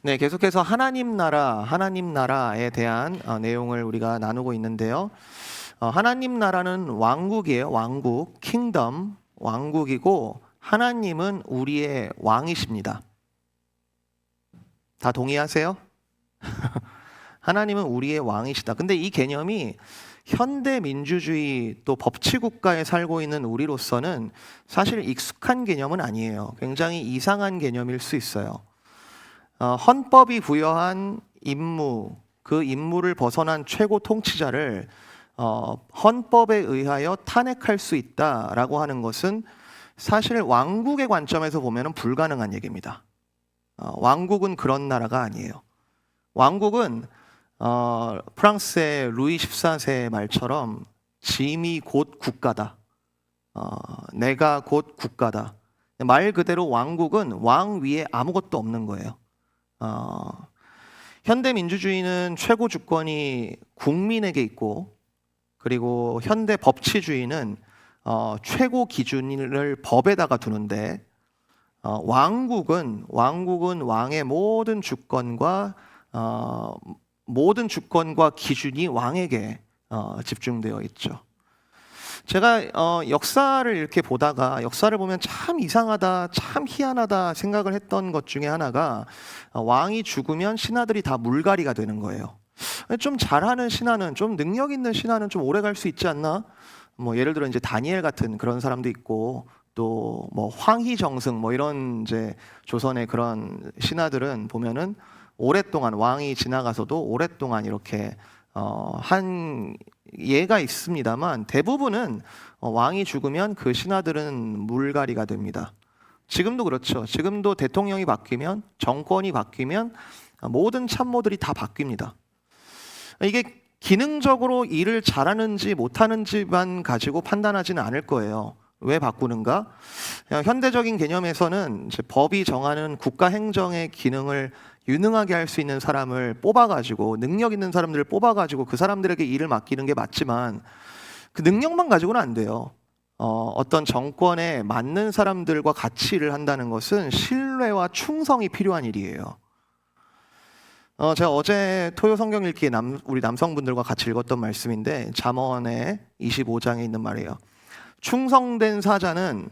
네, 계속해서 하나님 나라에 대한 내용을 우리가 나누고 있는데요. 하나님 나라는 왕국이에요. 왕국, 킹덤, 왕국이고 하나님은 우리의 왕이십니다. 다 동의하세요? 하나님은 우리의 왕이시다. 근데 이 개념이 현대 민주주의 또 법치국가에 살고 있는 우리로서는 사실 익숙한 개념은 아니에요. 굉장히 이상한 개념일 수 있어요. 헌법이 부여한 임무, 그 임무를 벗어난 최고 통치자를 헌법에 의하여 탄핵할 수 있다라고 하는 것은 사실 왕국의 관점에서 보면 불가능한 얘기입니다. 왕국은 그런 나라가 아니에요. 왕국은 프랑스의 루이 14세 말처럼 짐이 곧 국가다. 내가 곧 국가다. 말 그대로 왕국은 왕 위에 아무것도 없는 거예요. 현대 민주주의는 최고 주권이 국민에게 있고, 그리고 현대 법치주의는 최고 기준을 법에다가 두는데, 왕국은 왕의 모든 주권과 기준이 왕에게 집중되어 있죠. 제가 역사를 이렇게 보다가 역사를 보면 참 이상하다, 참 희한하다 생각을 했던 것 중에 하나가 왕이 죽으면 신하들이 다 물갈이가 되는 거예요. 좀 잘하는 신하는, 좀 능력 있는 신하는 좀 오래 갈 수 있지 않나? 뭐 예를 들어 이제 다니엘 같은 그런 사람도 있고, 또 뭐 황희정승 뭐 이런 이제 조선의 그런 신하들은 보면은 오랫동안 왕이 지나가서도 오랫동안 이렇게 한 예가 있습니다만 대부분은 왕이 죽으면 그 신하들은 물갈이가 됩니다. 지금도 그렇죠. 지금도 대통령이 바뀌면, 정권이 바뀌면 모든 참모들이 다 바뀝니다. 이게 기능적으로 일을 잘하는지 못하는지만 가지고 판단하지는 않을 거예요. 왜 바꾸는가? 현대적인 개념에서는 이제 법이 정하는 국가 행정의 기능을 유능하게 할 수 있는 사람을 뽑아가지고, 능력 있는 사람들을 뽑아가지고 그 사람들에게 일을 맡기는 게 맞지만 그 능력만 가지고는 안 돼요. 어떤 정권에 맞는 사람들과 같이 일을 한다는 것은 신뢰와 충성이 필요한 일이에요. 제가 어제 토요 성경 읽기에 우리 남성분들과 같이 읽었던 말씀인데, 잠언의 25장에 있는 말이에요. 충성된 사자는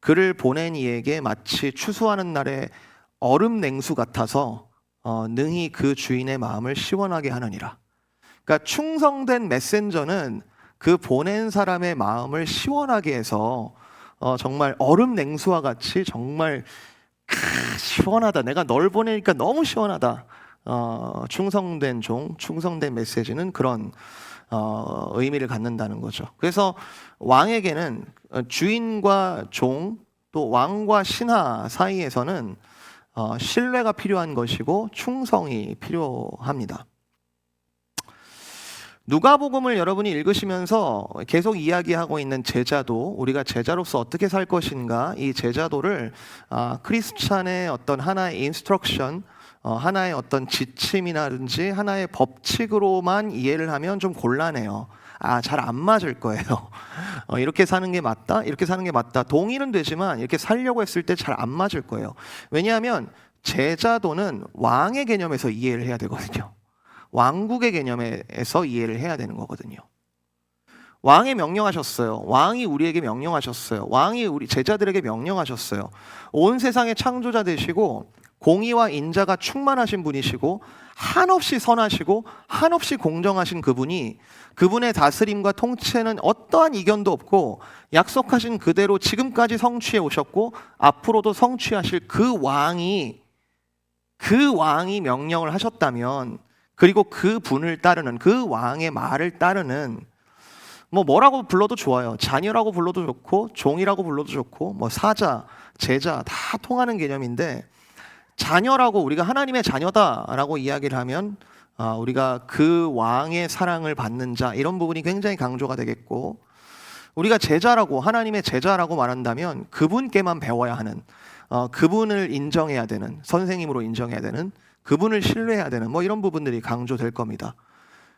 그를 보낸 이에게 마치 추수하는 날의 얼음 냉수 같아서 능히 그 주인의 마음을 시원하게 하느니라. 그러니까 충성된 메신저는 그 보낸 사람의 마음을 시원하게 해서 정말 얼음 냉수와 같이 정말 시원하다. 내가 널 보내니까 너무 시원하다. 충성된 종, 충성된 메시지는 그런 의미를 갖는다는 거죠. 그래서 왕에게는 주인과 종, 또 왕과 신하 사이에서는 신뢰가 필요한 것이고 충성이 필요합니다. 누가복음을 여러분이 읽으시면서 계속 이야기하고 있는 제자도, 우리가 제자로서 어떻게 살 것인가, 이 제자도를 크리스찬의 어떤 하나의 인스트럭션, 하나의 어떤 지침이라든지 하나의 법칙으로만 이해를 하면 좀 곤란해요. 잘 안 맞을 거예요. 이렇게 사는 게 맞다? 이렇게 사는 게 맞다. 동의는 되지만 이렇게 살려고 했을 때 잘 안 맞을 거예요. 왜냐하면 제자도는 왕의 개념에서 이해를 해야 되거든요. 왕국의 개념에서 이해를 해야 되는 거거든요. 왕이 명령하셨어요. 왕이 우리에게 명령하셨어요. 왕이 우리 제자들에게 명령하셨어요. 온 세상의 창조자 되시고 공의와 인자가 충만하신 분이시고 한없이 선하시고 한없이 공정하신 그분이, 그분의 다스림과 통치에는 어떠한 이견도 없고 약속하신 그대로 지금까지 성취해 오셨고 앞으로도 성취하실 그 왕이 명령을 하셨다면, 그리고 그 분을 따르는, 그 왕의 말을 따르는, 뭐라고 불러도 좋아요. 자녀라고 불러도 좋고 종이라고 불러도 좋고 뭐 사자, 제자 다 통하는 개념인데, 자녀라고, 우리가 하나님의 자녀다라고 이야기를 하면 우리가 그 왕의 사랑을 받는 자, 이런 부분이 굉장히 강조가 되겠고, 우리가 제자라고, 하나님의 제자라고 말한다면 그분께만 배워야 하는, 그분을 인정해야 되는, 선생님으로 인정해야 되는, 그분을 신뢰해야 되는 뭐 이런 부분들이 강조될 겁니다.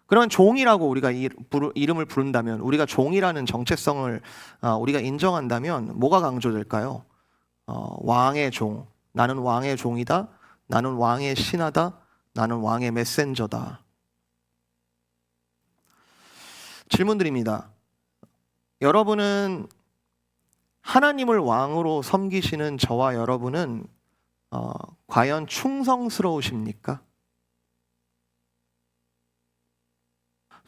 그러면 종이라고 우리가 이름을 부른다면, 우리가 종이라는 정체성을 우리가 인정한다면 뭐가 강조될까요? 왕의 종, 나는 왕의 종이다. 나는 왕의 신하다. 나는 왕의 메신저다. 질문 드립니다. 여러분은 하나님을 왕으로 섬기시는 저와 여러분은 과연 충성스러우십니까?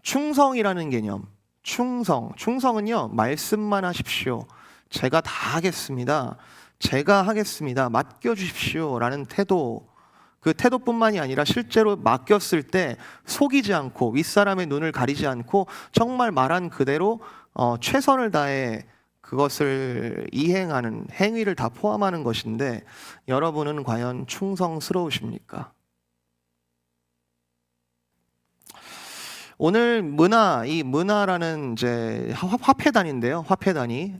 충성이라는 개념, 충성은요, 말씀만 하십시오. 제가 다 하겠습니다. 제가 하겠습니다. 맡겨주십시오. 라는 태도, 그 태도뿐만이 아니라 실제로 맡겼을 때 속이지 않고 윗사람의 눈을 가리지 않고 정말 말한 그대로 최선을 다해 그것을 이행하는 행위를 다 포함하는 것인데 여러분은 과연 충성스러우십니까? 오늘 이 문화라는 이제 화폐단인데요. 화폐단이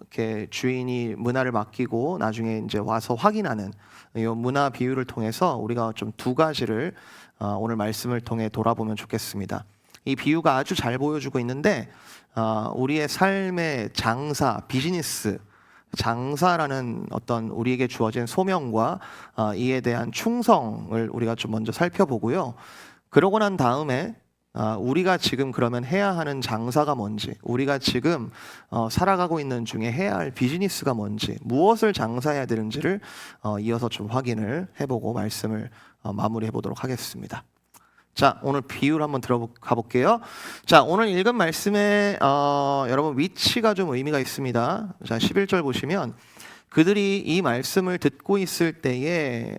이렇게 주인이 문화를 맡기고 나중에 이제 와서 확인하는 이 문화 비유를 통해서 우리가 좀 두 가지를 오늘 말씀을 통해 돌아보면 좋겠습니다. 이 비유가 아주 잘 보여주고 있는데 우리의 삶의 비즈니스, 장사라는 어떤 우리에게 주어진 소명과 이에 대한 충성을 우리가 좀 먼저 살펴보고요. 그러고 난 다음에 우리가 지금 그러면 해야 하는 장사가 뭔지, 우리가 지금 살아가고 있는 중에 해야 할 비즈니스가 뭔지, 무엇을 장사해야 되는지를 이어서 좀 확인을 해보고 말씀을 마무리해 보도록 하겠습니다. 자, 오늘 비유를 한번 들어가 볼게요. 자, 오늘 읽은 말씀에 여러분 위치가 좀 의미가 있습니다. 자, 11절 보시면 그들이 이 말씀을 듣고 있을 때에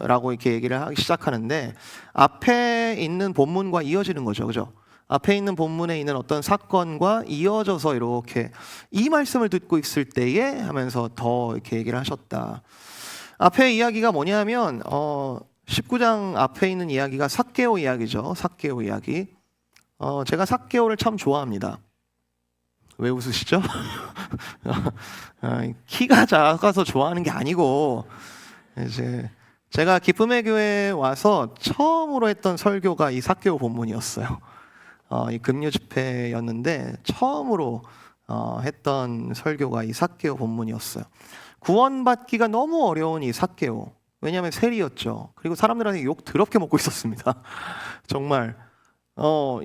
라고 이렇게 얘기를 하기 시작하는데 앞에 있는 본문과 이어지는 거죠. 그죠? 앞에 있는 본문에 있는 어떤 사건과 이어져서 이렇게 이 말씀을 듣고 있을 때에 하면서 더 이렇게 얘기를 하셨다. 앞에 이야기가 뭐냐면 19장 앞에 있는 이야기가 삭개오 이야기죠. 삭개오 이야기. 제가 삭개오를 참 좋아합니다. 왜 웃으시죠? 키가 작아서 좋아하는 게 아니고 이제 제가 기쁨의 교회에 와서 처음으로 했던 설교가 이 삭개오 본문이었어요. 이 금요 집회였는데 처음으로 했던 설교가 이 삭개오 본문이었어요. 구원받기가 너무 어려운 이 삭개오. 왜냐하면 세리였죠. 그리고 사람들한테 욕 더럽게 먹고 있었습니다. 정말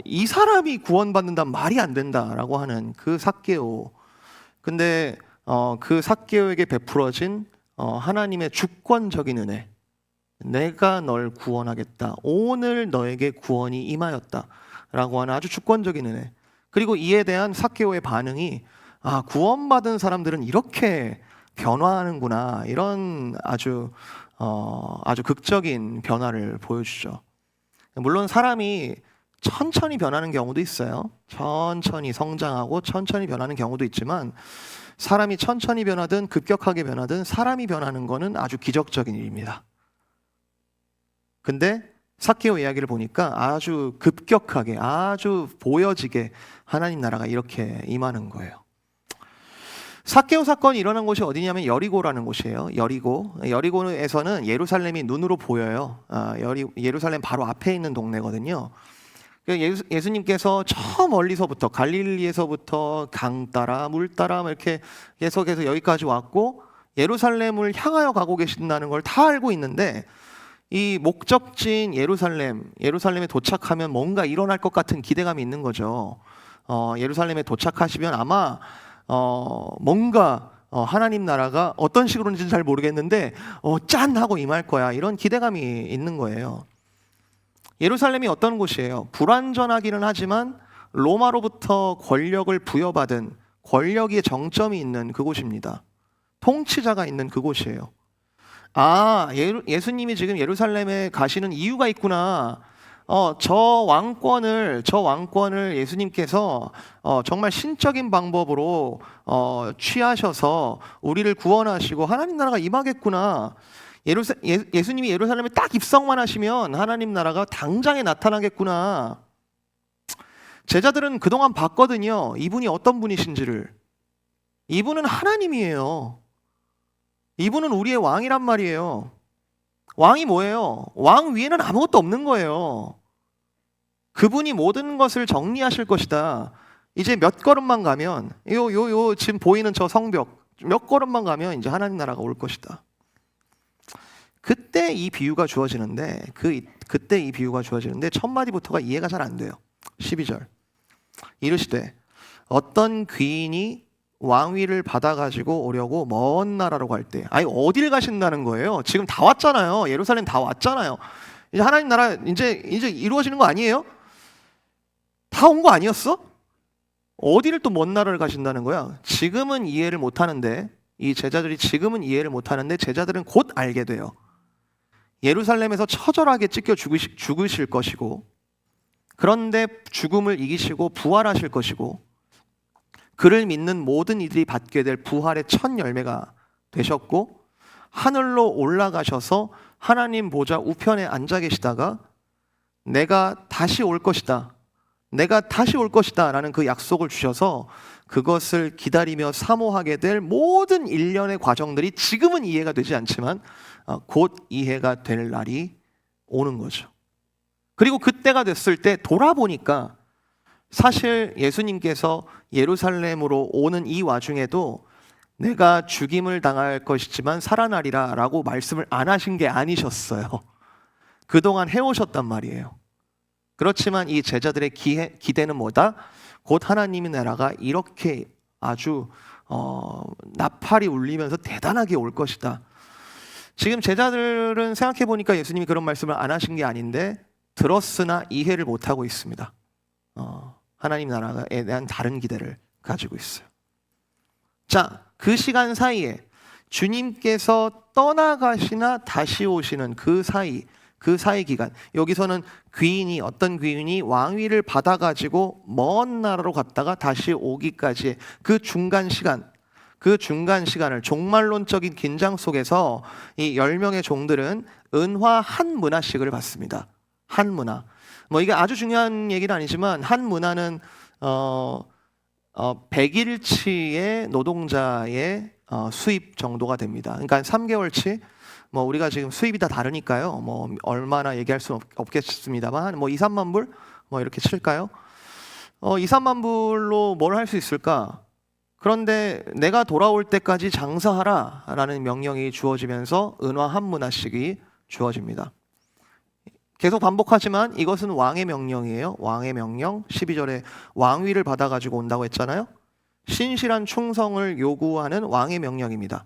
이 사람이 구원받는다면 말이 안 된다라고 하는 그 삭개오. 근데 그 삭개오에게 베풀어진 하나님의 주권적인 은혜. 내가 널 구원하겠다. 오늘 너에게 구원이 임하였다. 라고 하는 아주 주권적인 은혜. 그리고 이에 대한 삭개오의 반응이 구원받은 사람들은 이렇게 변화하는구나. 이런 아주 극적인 변화를 보여주죠. 물론 사람이 천천히 변하는 경우도 있어요. 천천히 성장하고 천천히 변하는 경우도 있지만 사람이 천천히 변하든 급격하게 변하든 사람이 변하는 것은 아주 기적적인 일입니다. 근데 삭개오 이야기를 보니까 아주 급격하게 아주 보여지게 하나님 나라가 이렇게 임하는 거예요. 삭개오 사건이 일어난 곳이 어디냐면 여리고라는 곳이에요. 여리고에서는 예루살렘이 눈으로 보여요. 예루살렘 바로 앞에 있는 동네거든요. 예수님께서 저 멀리서부터 갈릴리에서부터 강 따라 물 따라 이렇게 계속해서 여기까지 왔고 예루살렘을 향하여 가고 계신다는 걸 다 알고 있는데 이 목적지인 예루살렘에 도착하면 뭔가 일어날 것 같은 기대감이 있는 거죠. 예루살렘에 도착하시면 아마 뭔가 하나님 나라가 어떤 식으로인지는 잘 모르겠는데 짠 하고 임할 거야, 이런 기대감이 있는 거예요. 예루살렘이 어떤 곳이에요? 불완전하기는 하지만 로마로부터 권력을 부여받은 권력의 정점이 있는 그곳입니다. 통치자가 있는 그곳이에요. 예수님이 지금 예루살렘에 가시는 이유가 있구나. 저 왕권을 예수님께서 정말 신적인 방법으로 취하셔서 우리를 구원하시고 하나님 나라가 임하겠구나. 예수님이 예루살렘에 딱 입성만 하시면 하나님 나라가 당장에 나타나겠구나. 제자들은 그동안 봤거든요. 이분이 어떤 분이신지를. 이분은 하나님이에요. 이분은 우리의 왕이란 말이에요. 왕이 뭐예요? 왕 위에는 아무것도 없는 거예요. 그분이 모든 것을 정리하실 것이다. 이제 몇 걸음만 가면 지금 보이는 저 성벽 몇 걸음만 가면 이제 하나님 나라가 올 것이다. 그때 이 비유가 주어지는데 그때 이 비유가 주어지는데 첫 마디부터가 이해가 잘 안 돼요. 12절. 이르시되 어떤 귀인이 왕위를 받아가지고 오려고 먼 나라로 갈 때, 아니 어딜 가신다는 거예요? 지금 다 왔잖아요. 예루살렘 다 왔잖아요. 이제 하나님 나라 이제 이루어지는 거 아니에요? 다 온 거 아니었어? 어디를 또 먼 나라를 가신다는 거야? 지금은 이해를 못 하는데, 이 제자들이 지금은 이해를 못 하는데 제자들은 곧 알게 돼요. 예루살렘에서 처절하게 찢겨 죽으실 것이고, 그런데 죽음을 이기시고 부활하실 것이고, 그를 믿는 모든 이들이 받게 될 부활의 첫 열매가 되셨고, 하늘로 올라가셔서 하나님 보좌 우편에 앉아 계시다가 내가 다시 올 것이다, 내가 다시 올 것이다 라는 그 약속을 주셔서 그것을 기다리며 사모하게 될 모든 일련의 과정들이 지금은 이해가 되지 않지만 곧 이해가 될 날이 오는 거죠. 그리고 그때가 됐을 때 돌아보니까 사실 예수님께서 예루살렘으로 오는 이 와중에도 내가 죽임을 당할 것이지만 살아나리라 라고 말씀을 안 하신 게 아니셨어요. 그동안 해오셨단 말이에요. 그렇지만 이 제자들의 기대는 뭐다? 곧 하나님의 나라가 이렇게 아주 나팔이 울리면서 대단하게 올 것이다. 지금 제자들은 생각해 보니까 예수님이 그런 말씀을 안 하신 게 아닌데 들었으나 이해를 못하고 있습니다. 하나님 나라에 대한 다른 기대를 가지고 있어요. 자, 그 시간 사이에 주님께서 떠나가시나 다시 오시는 그 사이 기간, 여기서는 어떤 귀인이 왕위를 받아가지고 먼 나라로 갔다가 다시 오기까지의 그 중간 시간을 종말론적인 긴장 속에서 이 10명의 종들은 은화 한 문화씩을 받습니다. 한 문화. 이게 아주 중요한 얘기는 아니지만 한 문화는 100일치의 노동자의 수입 정도가 됩니다. 그러니까 3개월치. 우리가 지금 수입이 다 다르니까요. 얼마나 얘기할 수는 없겠습니다만 2, 3만 불 이렇게 칠까요? 2, 3만 불로 뭘 할 수 있을까? 그런데 내가 돌아올 때까지 장사하라라는 명령이 주어지면서 은화 한 문화씩이 주어집니다. 계속 반복하지만 이것은 왕의 명령이에요. 왕의 명령. 12절에 왕위를 받아가지고 온다고 했잖아요. 신실한 충성을 요구하는 왕의 명령입니다.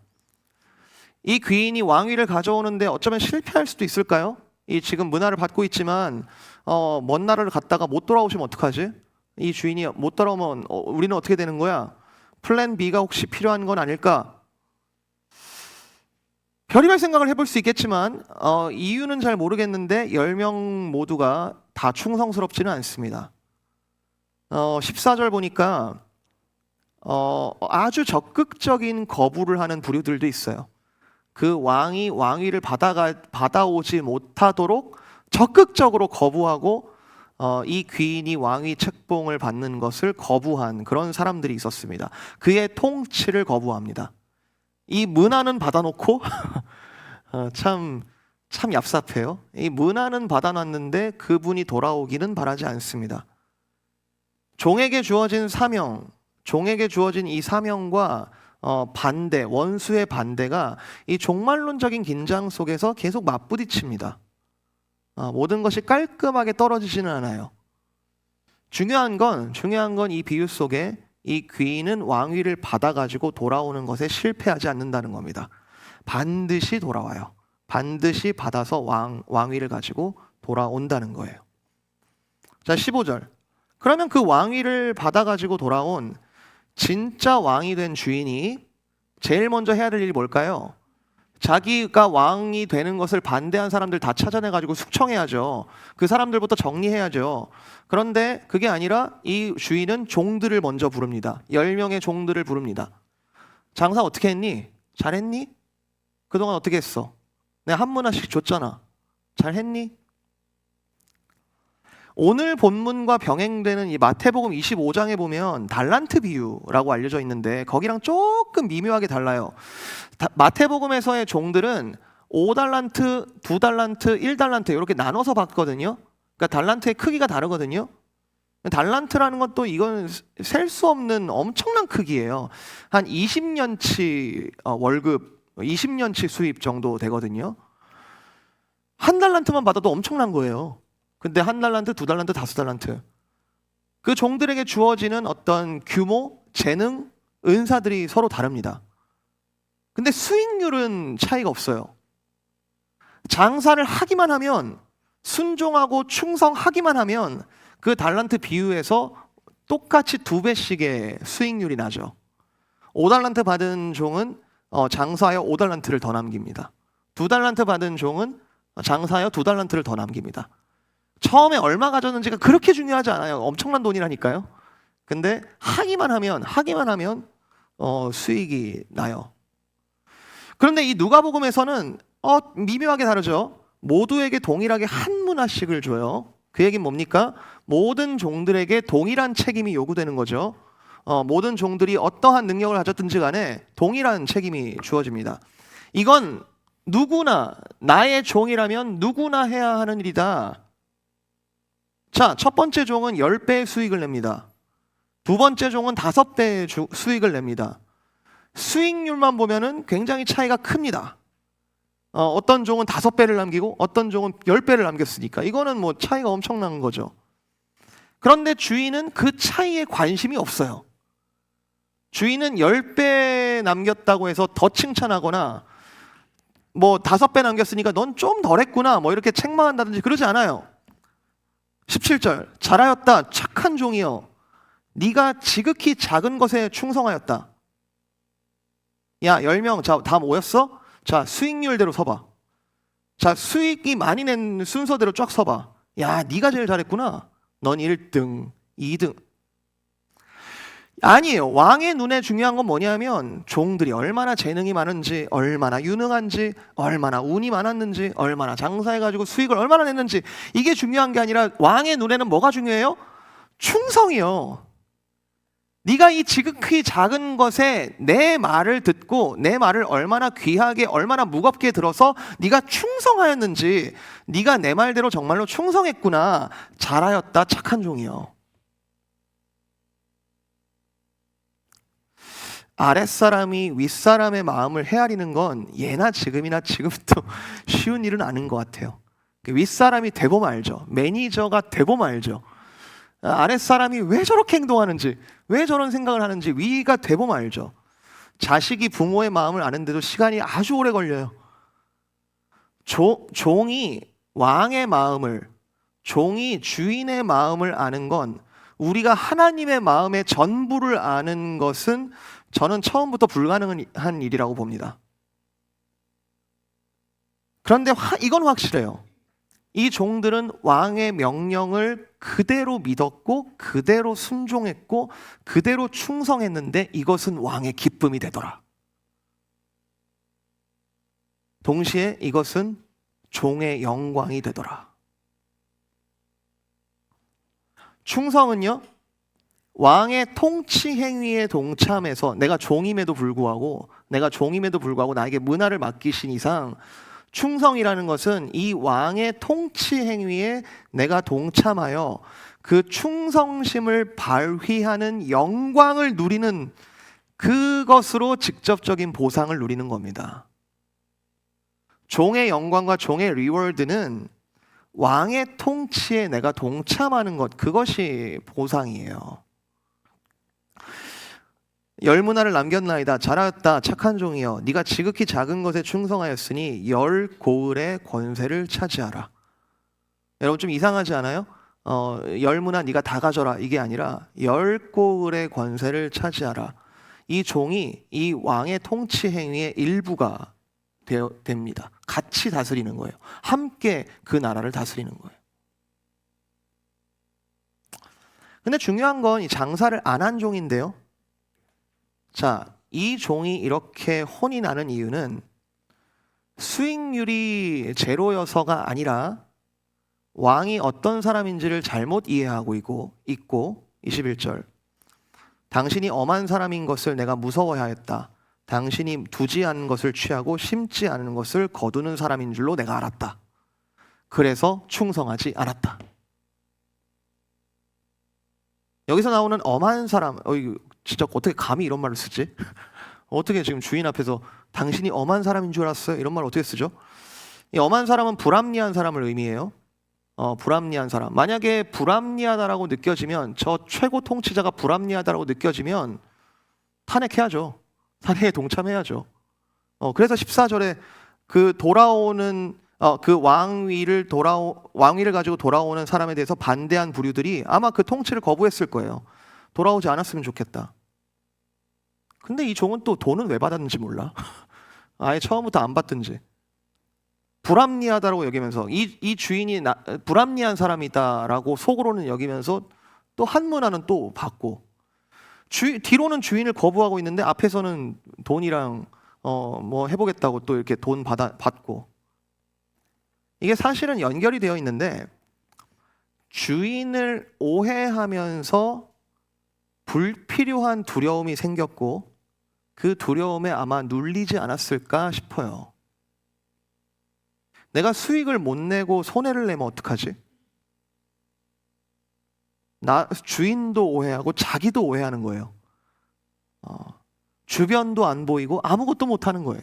이 귀인이 왕위를 가져오는데 어쩌면 실패할 수도 있을까요? 이 지금 문화를 받고 있지만 먼 나라를 갔다가 못 돌아오시면 어떡하지? 이 주인이 못 돌아오면 우리는 어떻게 되는 거야? 플랜 B가 혹시 필요한 건 아닐까? 별의별 생각을 해볼 수 있겠지만 이유는 잘 모르겠는데 10명 모두가 다 충성스럽지는 않습니다. 14절 보니까 아주 적극적인 거부를 하는 부류들도 있어요. 그 왕이 왕위를 받아오지 못하도록 적극적으로 거부하고 이 귀인이 왕위 책봉을 받는 것을 거부한 그런 사람들이 있었습니다. 그의 통치를 거부합니다. 이 문화는 받아놓고 참 얍삽해요. 이 문화는 받아놨는데 그분이 돌아오기는 바라지 않습니다. 종에게 주어진 사명, 종에게 주어진 이 사명과 반대, 원수의 반대가 이 종말론적인 긴장 속에서 계속 맞부딪힙니다. 모든 것이 깔끔하게 떨어지지는 않아요. 중요한 건 이 비유 속에 이 귀인은 왕위를 받아가지고 돌아오는 것에 실패하지 않는다는 겁니다. 반드시 돌아와요. 반드시 받아서 왕위를 가지고 돌아온다는 거예요. 자, 15절. 그러면 그 왕위를 받아가지고 돌아온 진짜 왕이 된 주인이 제일 먼저 해야 될 일이 뭘까요? 자기가 왕이 되는 것을 반대한 사람들 다 찾아내가지고 숙청해야죠. 그 사람들부터 정리해야죠. 그런데 그게 아니라 이 주인은 종들을 먼저 부릅니다. 10명의 종들을 부릅니다. 장사 어떻게 했니? 잘했니? 그동안 어떻게 했어? 내가 한 문화씩 줬잖아. 잘했니? 오늘 본문과 병행되는 이 마태복음 25장에 보면 달란트 비유라고 알려져 있는데 거기랑 조금 미묘하게 달라요. 마태복음에서의 종들은 5달란트, 2달란트, 1달란트 이렇게 나눠서 받거든요. 그러니까 달란트의 크기가 다르거든요. 달란트라는 것도 이건 셀 수 없는 엄청난 크기예요. 한 20년치 월급, 20년치 수입 정도 되거든요. 한 달란트만 받아도 엄청난 거예요. 근데 한 달란트, 두 달란트, 다섯 달란트. 그 종들에게 주어지는 어떤 규모, 재능, 은사들이 서로 다릅니다. 근데 수익률은 차이가 없어요. 장사를 하기만 하면, 순종하고 충성하기만 하면 그 달란트 비유에서 똑같이 2배씩의 수익률이 나죠. 5달란트 받은 종은 장사하여 5달란트를 더 남깁니다. 2달란트 받은 종은 장사하여 2달란트를 더 남깁니다. 처음에 얼마 가졌는지가 그렇게 중요하지 않아요. 엄청난 돈이라니까요. 근데 하기만 하면 수익이 나요. 그런데 이 누가복음에서는 미묘하게 다르죠. 모두에게 동일하게 한 문화씩을 줘요. 그 얘기는 뭡니까? 모든 종들에게 동일한 책임이 요구되는 거죠. 모든 종들이 어떠한 능력을 가졌든지 간에 동일한 책임이 주어집니다. 이건 누구나, 나의 종이라면 누구나 해야 하는 일이다. 자, 첫 번째 종은 10배의 수익을 냅니다. 두 번째 종은 5배의 수익을 냅니다. 수익률만 보면은 굉장히 차이가 큽니다. 어떤 종은 5배를 남기고 어떤 종은 10배를 남겼으니까 이거는 뭐 차이가 엄청난 거죠. 그런데 주인은 그 차이에 관심이 없어요. 주인은 10배 남겼다고 해서 더 칭찬하거나 뭐 5배 남겼으니까 넌 좀 덜했구나 뭐 이렇게 책망한다든지 그러지 않아요. 17절 잘하였다 착한 종이여 네가 지극히 작은 것에 충성하였다. 야 10명 자 다 모였어? 자 수익률대로 서봐. 자 수익이 많이 낸 순서대로 쫙 서봐. 야 네가 제일 잘했구나. 넌 1등 2등. 아니에요. 왕의 눈에 중요한 건 뭐냐면 종들이 얼마나 재능이 많은지, 얼마나 유능한지, 얼마나 운이 많았는지, 얼마나 장사해가지고 수익을 얼마나 냈는지 이게 중요한 게 아니라 왕의 눈에는 뭐가 중요해요? 충성이요. 네가 이 지극히 작은 것에 내 말을 듣고 내 말을 얼마나 귀하게 얼마나 무겁게 들어서 네가 충성하였는지, 네가 내 말대로 정말로 충성했구나. 잘하였다 착한 종이요. 아랫사람이 윗사람의 마음을 헤아리는 건 예나 지금이나 지금도 쉬운 일은 아닌 것 같아요. 윗사람이 대보면 알죠. 매니저가 대보면 알죠. 아랫사람이 왜 저렇게 행동하는지, 왜 저런 생각을 하는지 위가 대보면 알죠. 자식이 부모의 마음을 아는데도 시간이 아주 오래 걸려요. 종이 왕의 마음을, 종이 주인의 마음을 아는 건, 우리가 하나님의 마음의 전부를 아는 것은 저는 처음부터 불가능한 일이라고 봅니다. 그런데 이건 확실해요. 이 종들은 왕의 명령을 그대로 믿었고 그대로 순종했고 그대로 충성했는데 이것은 왕의 기쁨이 되더라. 동시에 이것은 종의 영광이 되더라. 충성은요, 왕의 통치 행위에 동참해서 내가 종임에도 불구하고 나에게 문화를 맡기신 이상 충성이라는 것은 이 왕의 통치 행위에 내가 동참하여 그 충성심을 발휘하는 영광을 누리는, 그것으로 직접적인 보상을 누리는 겁니다. 종의 영광과 종의 리워드는 왕의 통치에 내가 동참하는 것, 그것이 보상이에요. 열 문화를 남겼나이다. 잘하였다. 착한 종이여. 네가 지극히 작은 것에 충성하였으니 열 고을의 권세를 차지하라. 여러분 좀 이상하지 않아요? 열 문화 네가 다 가져라 이게 아니라 열 고을의 권세를 차지하라. 이 종이 이 왕의 통치 행위의 일부가 됩니다. 같이 다스리는 거예요. 함께 그 나라를 다스리는 거예요. 근데 중요한 건 이 장사를 안 한 종인데요. 자, 이 종이 이렇게 혼이 나는 이유는 수익률이 제로여서가 아니라 왕이 어떤 사람인지를 잘못 이해하고 있고 21절 당신이 엄한 사람인 것을 내가 무서워하였다. 당신이 두지 않은 것을 취하고 심지 않은 것을 거두는 사람인 줄로 내가 알았다. 그래서 충성하지 않았다. 여기서 나오는 엄한 사람, 진짜 어떻게 감히 이런 말을 쓰지? 어떻게 지금 주인 앞에서 당신이 엄한 사람인 줄 알았어요? 이런 말 어떻게 쓰죠? 이 엄한 사람은 불합리한 사람을 의미해요. 불합리한 사람. 만약에 불합리하다라고 느껴지면, 저 최고 통치자가 불합리하다라고 느껴지면 탄핵해야죠. 탄핵에 동참해야죠. 그래서 14절에 그 돌아오는 그 왕위를 가지고 돌아오는 사람에 대해서 반대한 부류들이 아마 그 통치를 거부했을 거예요. 돌아오지 않았으면 좋겠다. 근데 이 종은 또 돈은 왜 받았는지 몰라. 아예 처음부터 안 받든지. 불합리하다라고 여기면서 이 주인이 불합리한 사람이다라고 속으로는 여기면서 또 한 문화는 또 받고, 뒤로는 주인을 거부하고 있는데 앞에서는 돈이랑 뭐 해보겠다고 또 이렇게 돈 받고. 이게 사실은 연결이 되어 있는데, 주인을 오해하면서 불필요한 두려움이 생겼고 그 두려움에 아마 눌리지 않았을까 싶어요. 내가 수익을 못 내고 손해를 내면 어떡하지? 주인도 오해하고 자기도 오해하는 거예요. 주변도 안 보이고 아무것도 못하는 거예요.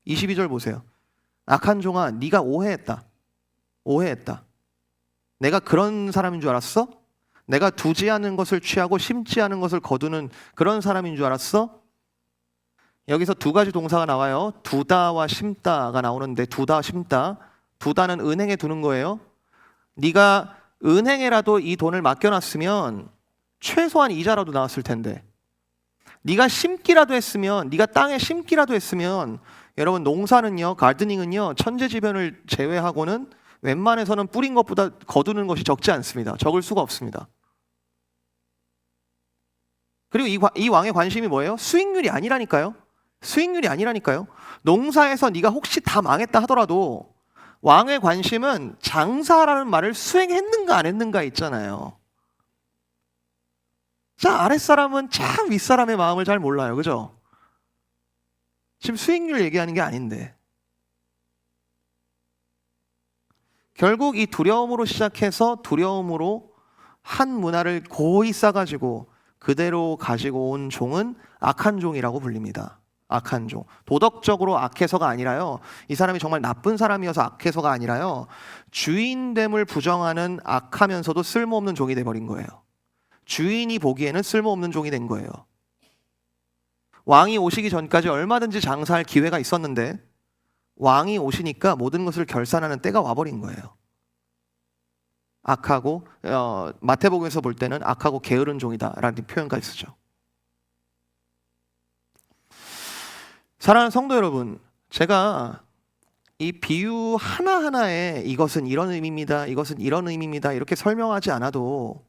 22절 보세요. 악한 종아, 네가 오해했다. 내가 그런 사람인 줄 알았어? 내가 두지 않은 것을 취하고 심지 않은 것을 거두는 그런 사람인 줄 알았어? 여기서 두 가지 동사가 나와요. 두다와 심다가 나오는데, 두다, 심다. 두다는 은행에 두는 거예요. 네가 은행에라도 이 돈을 맡겨놨으면 최소한 이자라도 나왔을 텐데, 네가 심기라도 했으면, 네가 땅에 심기라도 했으면, 여러분 농사는요, 가드닝은요, 천재지변을 제외하고는 웬만해서는 뿌린 것보다 거두는 것이 적지 않습니다. 적을 수가 없습니다. 그리고 이 왕의 관심이 뭐예요? 수익률이 아니라니까요. 농사에서 네가 혹시 다 망했다 하더라도 왕의 관심은 장사라는 말을 수행했는가 안 했는가 있잖아요. 자, 아랫사람은 참 윗사람의 마음을 잘 몰라요. 그죠? 지금 수익률 얘기하는 게 아닌데. 결국 이 두려움으로 시작해서 두려움으로 한 문화를 고이 싸가지고 그대로 가지고 온 종은 악한 종이라고 불립니다. 악한 종. 도덕적으로 악해서가 아니라요, 이 사람이 정말 나쁜 사람이어서 악해서가 아니라요, 주인됨을 부정하는 악하면서도 쓸모없는 종이 돼버린 거예요. 주인이 보기에는 쓸모없는 종이 된 거예요. 왕이 오시기 전까지 얼마든지 장사할 기회가 있었는데 왕이 오시니까 모든 것을 결산하는 때가 와버린 거예요. 악하고, 마태복음에서 볼 때는 악하고 게으른 종이다라는 표현까지 쓰죠. 사랑하는 성도 여러분, 제가 이 비유 하나하나에 이것은 이런 의미입니다, 이것은 이런 의미입니다 이렇게 설명하지 않아도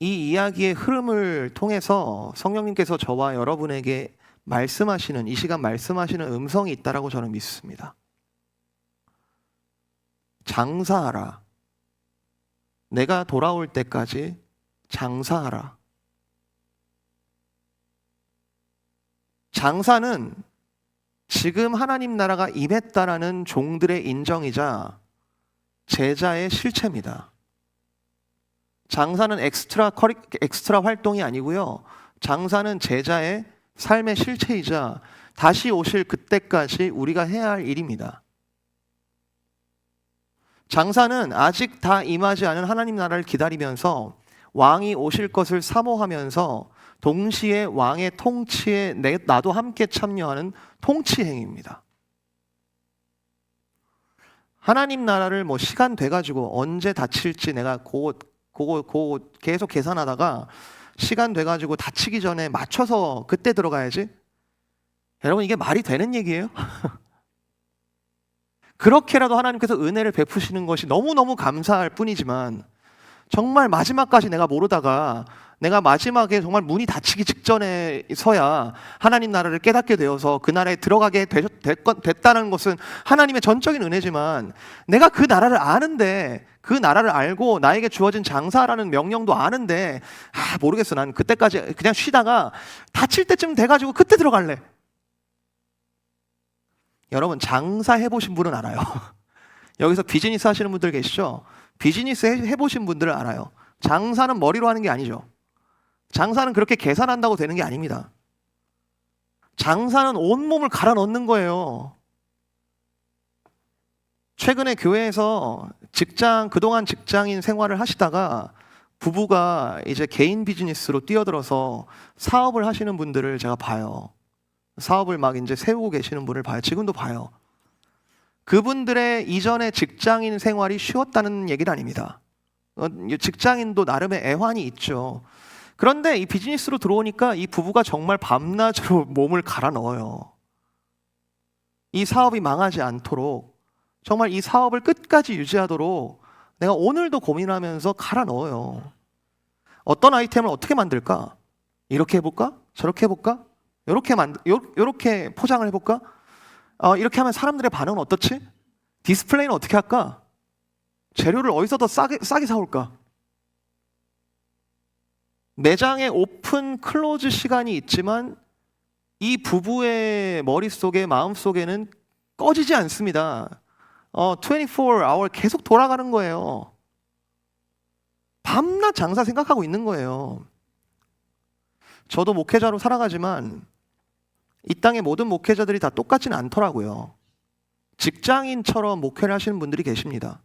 이 이야기의 흐름을 통해서 성령님께서 저와 여러분에게 말씀하시는, 이 시간 말씀하시는 음성이 있다라고 저는 믿습니다. 장사하라. 내가 돌아올 때까지 장사하라. 장사는 지금 하나님 나라가 임했다라는 종들의 인정이자 제자의 실체입니다. 장사는 엑스트라 활동이 아니고요, 장사는 제자의 삶의 실체이자 다시 오실 그때까지 우리가 해야 할 일입니다. 장사는 아직 다 임하지 않은 하나님 나라를 기다리면서 왕이 오실 것을 사모하면서 동시에 왕의 통치에 나도 함께 참여하는 통치 행위입니다. 하나님 나라를 뭐 시간 돼가지고 언제 닫힐지 내가 그거 계속 계산하다가 시간 돼가지고 닫히기 전에 맞춰서 그때 들어가야지. 여러분, 이게 말이 되는 얘기예요? 그렇게라도 하나님께서 은혜를 베푸시는 것이 너무너무 감사할 뿐이지만, 정말 마지막까지 내가 모르다가 내가 마지막에 정말 문이 닫히기 직전에서야 하나님 나라를 깨닫게 되어서 그 나라에 들어가게 됐다는 것은 하나님의 전적인 은혜지만, 내가 그 나라를 아는데, 그 나라를 알고 나에게 주어진 장사라는 명령도 아는데 모르겠어, 난 그때까지 그냥 쉬다가 닫힐 때쯤 돼가지고 그때 들어갈래. 여러분, 장사 해보신 분은 알아요. 여기서 비즈니스 하시는 분들 계시죠? 비즈니스 해보신 분들은 알아요. 장사는 머리로 하는 게 아니죠. 장사는 그렇게 계산한다고 되는 게 아닙니다. 장사는 온몸을 갈아 넣는 거예요. 최근에 교회에서 그동안 직장인 생활을 하시다가 부부가 이제 개인 비즈니스로 뛰어들어서 사업을 하시는 분들을 제가 봐요. 사업을 막 이제 세우고 계시는 분을 봐요. 지금도 봐요. 그분들의 이전의 직장인 생활이 쉬웠다는 얘기는 아닙니다. 직장인도 나름의 애환이 있죠. 그런데 이 비즈니스로 들어오니까 이 부부가 정말 밤낮으로 몸을 갈아 넣어요. 이 사업이 망하지 않도록, 정말 이 사업을 끝까지 유지하도록 내가 오늘도 고민하면서 갈아 넣어요. 어떤 아이템을 어떻게 만들까? 이렇게 해볼까? 저렇게 해볼까? 요렇게 포장을 해볼까? 이렇게 하면 사람들의 반응은 어떻지? 디스플레이는 어떻게 할까? 재료를 어디서 더 싸게 사올까? 매장의 오픈 클로즈 시간이 있지만 이 부부의 머릿속에, 마음속에는 꺼지지 않습니다. 24hour 계속 돌아가는 거예요. 밤낮 장사 생각하고 있는 거예요. 저도 목회자로 살아가지만 이 땅의 모든 목회자들이 다 똑같지는 않더라고요. 직장인처럼 목회를 하시는 분들이 계십니다.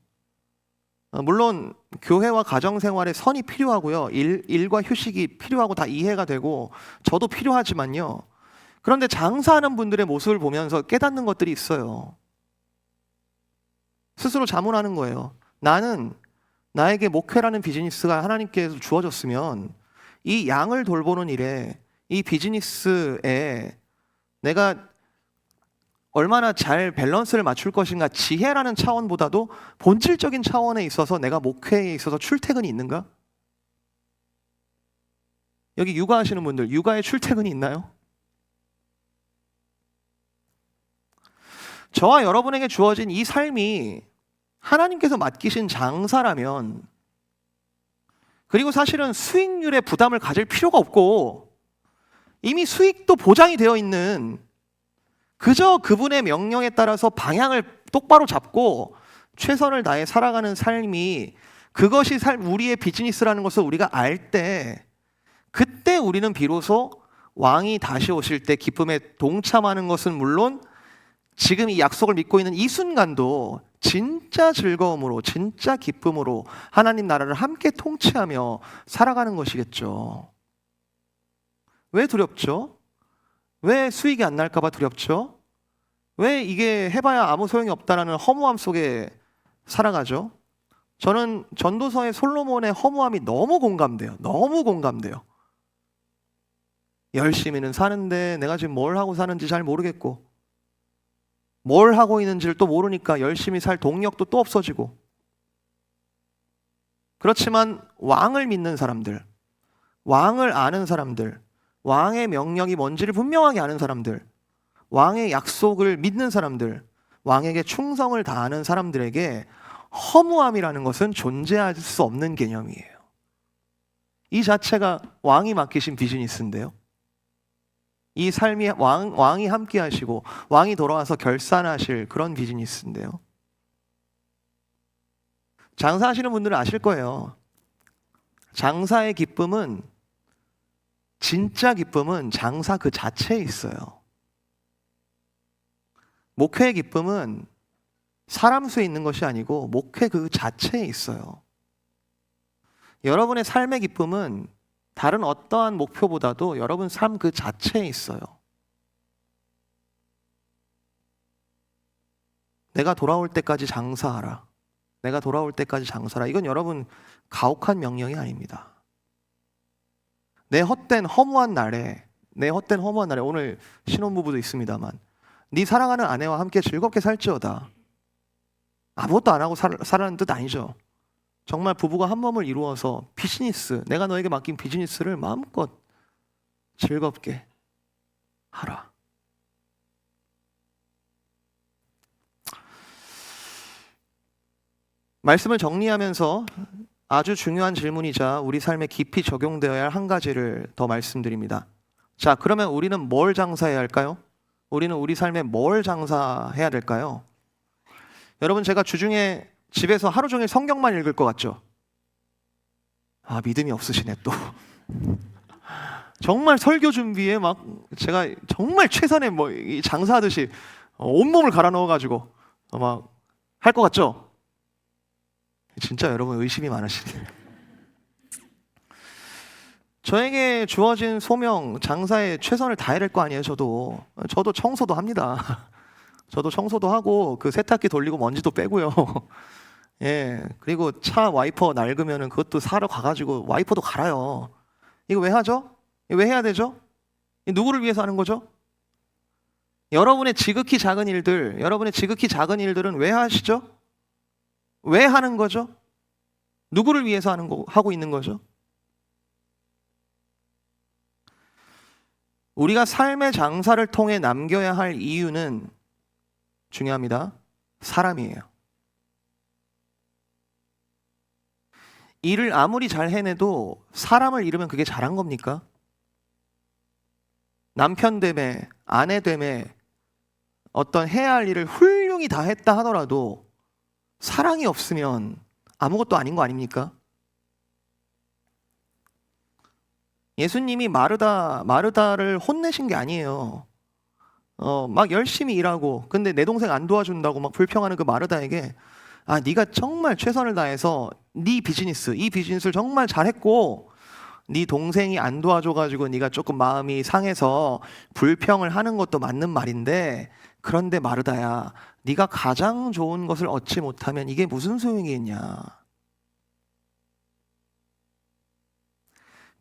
물론 교회와 가정생활에 선이 필요하고요. 일과 휴식이 필요하고 다 이해가 되고 저도 필요하지만요. 그런데 장사하는 분들의 모습을 보면서 깨닫는 것들이 있어요. 스스로 자문하는 거예요. 나는 나에게 목회라는 비즈니스가 하나님께서 주어졌으면 이 양을 돌보는 일에, 이 비즈니스에 내가 얼마나 잘 밸런스를 맞출 것인가, 지혜라는 차원보다도 본질적인 차원에 있어서 내가 목회에 있어서 출퇴근이 있는가? 여기 육아하시는 분들, 육아에 출퇴근이 있나요? 저와 여러분에게 주어진 이 삶이 하나님께서 맡기신 장사라면, 그리고 사실은 수익률에 부담을 가질 필요가 없고 이미 수익도 보장이 되어 있는, 그저 그분의 명령에 따라서 방향을 똑바로 잡고 최선을 다해 살아가는 삶이, 그것이 우리의 비즈니스라는 것을 우리가 알 때, 그때 우리는 비로소 왕이 다시 오실 때 기쁨에 동참하는 것은 물론 지금 이 약속을 믿고 있는 이 순간도 진짜 즐거움으로, 진짜 기쁨으로 하나님 나라를 함께 통치하며 살아가는 것이겠죠. 왜 두렵죠? 왜 수익이 안 날까 봐 두렵죠? 왜 이게 해봐야 아무 소용이 없다라는 허무함 속에 살아가죠? 저는 전도서의 솔로몬의 허무함이 너무 공감돼요. 너무 공감돼요. 열심히는 사는데 내가 지금 뭘 하고 사는지 잘 모르겠고, 뭘 하고 있는지를 또 모르니까 열심히 살 동력도 또 없어지고. 그렇지만 왕을 믿는 사람들, 왕을 아는 사람들, 왕의 명령이 뭔지를 분명하게 아는 사람들, 왕의 약속을 믿는 사람들, 왕에게 충성을 다하는 사람들에게 허무함이라는 것은 존재할 수 없는 개념이에요. 이 자체가 왕이 맡기신 비즈니스인데요. 이 삶이 왕이 함께 하시고 왕이 돌아와서 결산하실 그런 비즈니스인데요. 장사하시는 분들은 아실 거예요. 장사의 기쁨은, 진짜 기쁨은 장사 그 자체에 있어요. 목회의 기쁨은 사람 수에 있는 것이 아니고 목회 그 자체에 있어요. 여러분의 삶의 기쁨은 다른 어떠한 목표보다도 여러분 삶 그 자체에 있어요. 내가 돌아올 때까지 장사하라. 내가 돌아올 때까지 장사하라. 이건 여러분 가혹한 명령이 아닙니다. 내 헛된 허무한 날에, 오늘 신혼부부도 있습니다만, 네 사랑하는 아내와 함께 즐겁게 살지어다. 아무것도 안 하고 살라는 뜻 아니죠. 정말 부부가 한 몸을 이루어서 비즈니스, 내가 너에게 맡긴 비즈니스를 마음껏 즐겁게 하라. 말씀을 정리하면서 아주 중요한 질문이자 우리 삶에 깊이 적용되어야 할 한 가지를 더 말씀드립니다. 자, 그러면 우리는 뭘 장사해야 할까요? 우리는 우리 삶에 뭘 장사해야 될까요? 여러분, 제가 주중에 집에서 하루 종일 성경만 읽을 것 같죠? 아, 믿음이 없으시네 또. 정말 설교 준비에 막 제가 정말 최선의 장사하듯이 온몸을 갈아 넣어가지고 막 할 것 같죠? 진짜 여러분 의심이 많으시네요. 저에게 주어진 소명, 장사에 최선을 다해야 될 거 아니에요, 저도. 저도 청소도 합니다. 저도 청소도 하고 그 세탁기 돌리고 먼지도 빼고요. 예. 그리고 차 와이퍼 낡으면은 그것도 사러 가가지고 와이퍼도 갈아요. 이거 왜 하죠? 이거 왜 해야 되죠? 누구를 위해서 하는 거죠? 여러분의 지극히 작은 일들, 여러분의 지극히 작은 일들은 왜 하시죠? 왜 하는 거죠? 누구를 위해서 하고 있는 거죠? 우리가 삶의 장사를 통해 남겨야 할 이유는 중요합니다. 사람이에요. 일을 아무리 잘 해내도 사람을 잃으면 그게 잘한 겁니까? 남편 됨에, 아내 됨에 어떤 해야 할 일을 훌륭히 다 했다 하더라도 사랑이 없으면 아무것도 아닌 거 아닙니까? 예수님이 마르다를 혼내신 게 아니에요. 막 열심히 일하고 근데 내 동생 안 도와준다고 막 불평하는 그 마르다에게 네가 정말 최선을 다해서 이 비즈니스를 정말 잘했고 네 동생이 안 도와줘가지고 네가 조금 마음이 상해서 불평을 하는 것도 맞는 말인데 그런데 마르다야 네가 가장 좋은 것을 얻지 못하면 이게 무슨 소용이 있냐.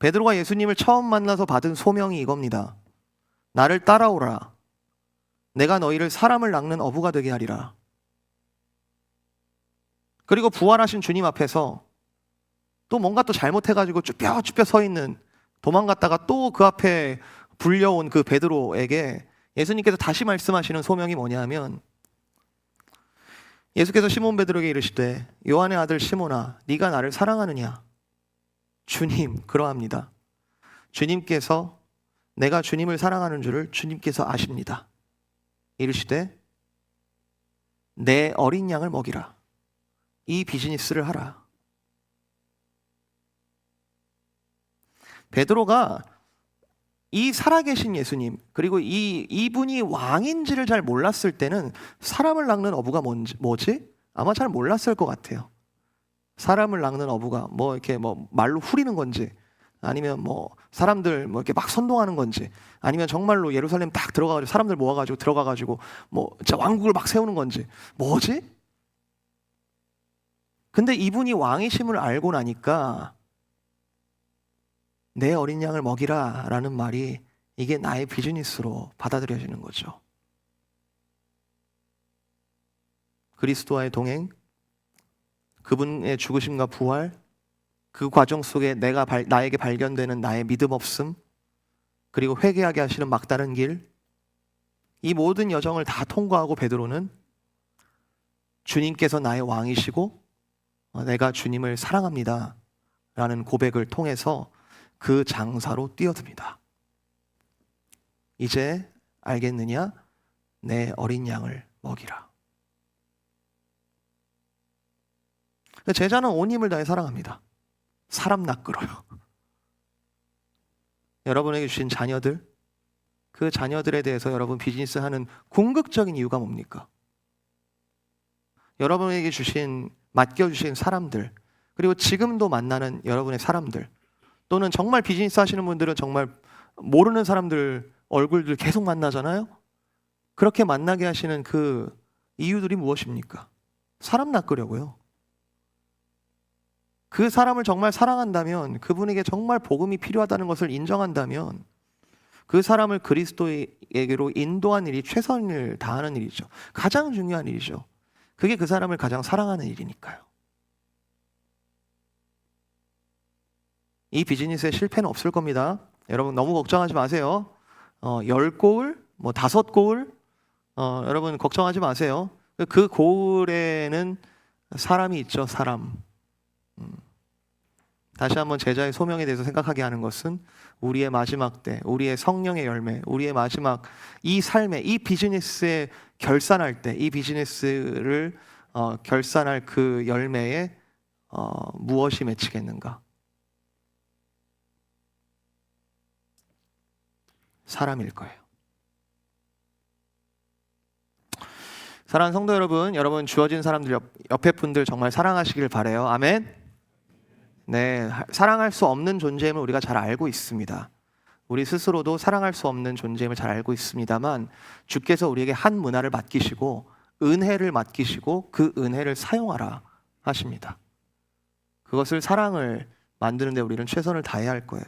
베드로가 예수님을 처음 만나서 받은 소명이 이겁니다. 나를 따라오라. 내가 너희를 사람을 낚는 어부가 되게 하리라. 그리고 부활하신 주님 앞에서 또 뭔가 또 잘못해가지고 쭈뼛쭈뼛 서 있는 도망갔다가 또 그 앞에 불려온 그 베드로에게 예수님께서 다시 말씀하시는 소명이 뭐냐면 예수께서 시몬 베드로에게 이르시되 요한의 아들 시몬아 네가 나를 사랑하느냐? 주님 그러합니다. 주님께서 내가 주님을 사랑하는 줄을 주님께서 아십니다. 이르시되 내 어린 양을 먹이라. 이 비즈니스를 하라. 베드로가 이 살아계신 예수님 그리고 이분이 왕인지를 잘 몰랐을 때는 사람을 낚는 어부가 뭐지? 아마 잘 몰랐을 것 같아요. 사람을 낚는 어부가 뭐 이렇게 뭐 말로 후리는 건지 아니면 뭐 사람들 뭐 이렇게 막 선동하는 건지 아니면 정말로 예루살렘 딱 들어가가지고 사람들 모아가지고 들어가가지고 뭐 진짜 왕국을 막 세우는 건지 뭐지? 근데 이분이 왕이심을 알고 나니까 내 어린 양을 먹이라 라는 말이 이게 나의 비즈니스로 받아들여지는 거죠. 그리스도와의 동행, 그분의 죽으심과 부활, 그 과정 속에 나에게 발견되는 나의 믿음 없음, 그리고 회개하게 하시는 막다른 길, 이 모든 여정을 다 통과하고 베드로는 주님께서 나의 왕이시고 내가 주님을 사랑합니다 라는 고백을 통해서 그 장사로 뛰어듭니다. 이제 알겠느냐? 내 어린 양을 먹이라. 제자는 온 힘을 다해 사랑합니다. 사람 낚으러요. 여러분에게 주신 자녀들, 그 자녀들에 대해서 여러분 비즈니스 하는 궁극적인 이유가 뭡니까? 여러분에게 맡겨주신 사람들, 그리고 지금도 만나는 여러분의 사람들, 또는 정말 비즈니스 하시는 분들은 정말 모르는 사람들 얼굴들 계속 만나잖아요? 그렇게 만나게 하시는 그 이유들이 무엇입니까? 사람 낚으려고요. 그 사람을 정말 사랑한다면, 그분에게 정말 복음이 필요하다는 것을 인정한다면 그 사람을 그리스도에게로 인도하는 일이 최선을 다하는 일이죠. 가장 중요한 일이죠. 그게 그 사람을 가장 사랑하는 일이니까요. 이 비즈니스에 실패는 없을 겁니다. 여러분 너무 걱정하지 마세요. 10고울, 5고울, 여러분 걱정하지 마세요. 그 고울에는 사람이 있죠, 사람. 다시 한번 제자의 소명에 대해서 생각하게 하는 것은 우리의 마지막 때, 우리의 성령의 열매, 우리의 마지막 이 삶에, 이 비즈니스에 결산할 때, 이 비즈니스를 결산할 그 열매에 무엇이 맺히겠는가? 사람일 거예요. 사랑하는 성도 여러분, 여러분 주어진 사람들 옆에 분들 정말 사랑하시길 바래요. 아멘. 네, 사랑할 수 없는 존재임을 우리가 잘 알고 있습니다. 우리 스스로도 사랑할 수 없는 존재임을 잘 알고 있습니다만 주께서 우리에게 한 문화를 맡기시고 은혜를 맡기시고 그 은혜를 사용하라 하십니다. 그것을 사랑을 만드는데 우리는 최선을 다해야 할 거예요.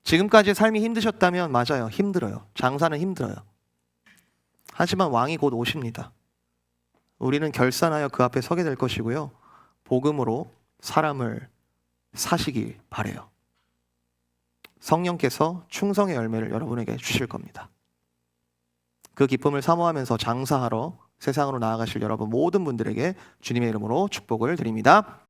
지금까지 삶이 힘드셨다면 맞아요. 힘들어요. 장사는 힘들어요. 하지만 왕이 곧 오십니다. 우리는 결산하여 그 앞에 서게 될 것이고요. 복음으로 사람을 사시길 바래요. 성령께서 충성의 열매를 여러분에게 주실 겁니다. 그 기쁨을 사모하면서 장사하러 세상으로 나아가실 여러분 모든 분들에게 주님의 이름으로 축복을 드립니다.